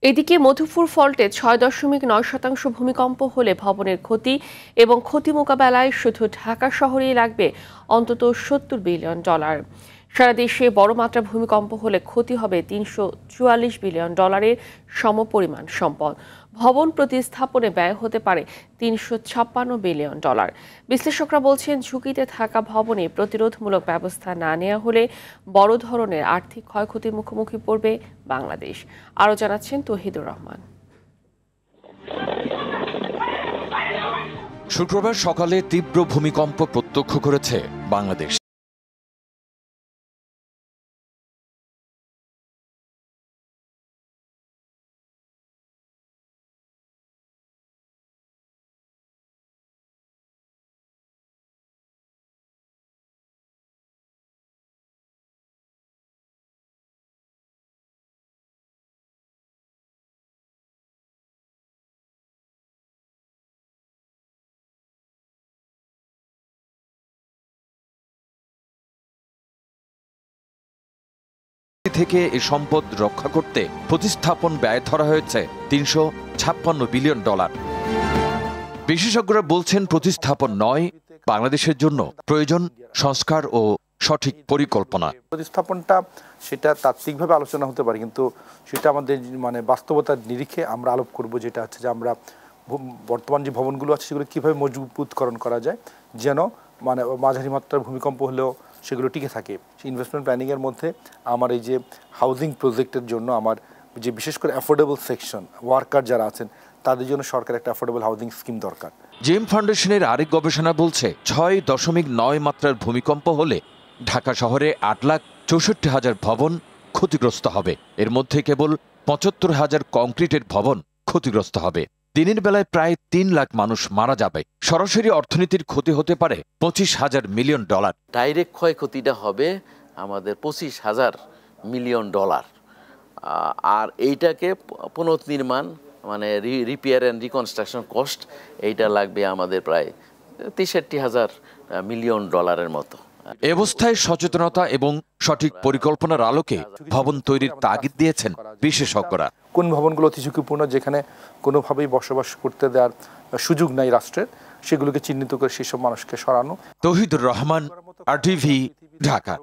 এদিকে মধুপুর ফল্টে ৬.৯% ভূমিকম্প হলে ভবনের ক্ষতি এবং ক্ষতি মোকাবেলায় শুধু ঢাকা শহরেই লাগবে অন্তত $৭০ বিলিয়ন। সারা দেশে বড় মাত্রার ভূমিকম্প হলে ক্ষতি হবে $৩৪৪ বিলিয়ন সমপরিমাণ সম্পদ। ভবন প্রতিস্থাপনে ব্যয় হতে পারে $৩৫৬ বিলিয়ন। বিশ্লেষকরা বলছেন, ঝুঁকিতে থাকা ভবনে প্রতিরোধমূলক ব্যবস্থা না নেওয়া হলে বড় ধরনের আর্থিক ক্ষয়ক্ষতির মুখোমুখি পড়বে বাংলাদেশ। আরও জানাচ্ছেন তৌহিদুর রহমান। শুক্রবার সকালে তীব্র ভূমিকম্প প্রত্যক্ষ করেছে বাংলাদেশ। থেকে এ সম্পদ রক্ষা করতে প্রতিস্থাপন ব্যয় ধরা হয়েছে $৩৫৬ বিলিয়ন। বিশেষজ্ঞরা বলছেন, প্রতিস্থাপন নয়, বাংলাদেশের জন্য প্রয়োজন সংস্কার ও সঠিক পরিকল্পনা। প্রতিস্থাপনটা সেটা তাত্ত্বিকভাবে আলোচনা হতে পারে, কিন্তু সেটা আমাদের বাস্তবতার নিরিখে আমরা আলোপ করব, যেটা হচ্ছে যে আমরা বর্তমান যে ভবনগুলো আছে সেগুলো কীভাবে মজবুতকরণ করা যায় যেন মাঝারি মাত্রার ভূমিকম্প হলেও সেগুলো টিকে থাকে। সেই ইনভেস্টমেন্ট প্ল্যানিংয়ের মধ্যে আমার এই যে হাউজিং প্রজেক্টের জন্য আমার যে বিশেষ করে অ্যাফোর্ডেবল সেকশন ওয়ার্কার যারা আছেন তাদের জন্য সরকার একটা অ্যাফোর্ডেবল হাউজিং স্কিম দরকার। জেম ফাউন্ডেশনের আরেক গবেষণা বলছে, ৬.৯ মাত্রার ভূমিকম্প হলে ঢাকা শহরে ৮,৬৪,০০০ ভবন ক্ষতিগ্রস্ত হবে। এর মধ্যে কেবল ৭৫,০০০ কংক্রিটের ভবন ক্ষতিগ্রস্ত হবে। দিনের বেলায় প্রায় ৩ লাখ মানুষ মারা যাবে। সরাসরি অর্থনীতির ক্ষতি হতে পারে $২৫,০০০ মিলিয়ন। ডাইরেক্ট ক্ষয়ক্ষতিটা হবে আমাদের $২৫,০০০ মিলিয়ন। আর এইটাকে পুনর্নির্মাণ রিপেয়ার অ্যান্ড রিকনস্ট্রাকশন কস্ট এইটা লাগবে আমাদের প্রায় $৬৩,০০০ মিলিয়ন মতো। এ অবস্থায় সচেতনতা এবং সঠিক পরিকল্পনার আলোকে ভবন তৈরির তাগিদ দিয়েছেন বিশেষজ্ঞরা। কোন ভবনগুলো অতি ঝুঁকিপূর্ণ, যেখানে কোনোভাবেই বসবাস করতে দেওয়ার সুযোগ নাই রাষ্ট্রের, সেগুলোকে চিহ্নিত করে সেসব মানুষকে সরানো। তৌহিদুর রহমান, RTV, ঢাকা।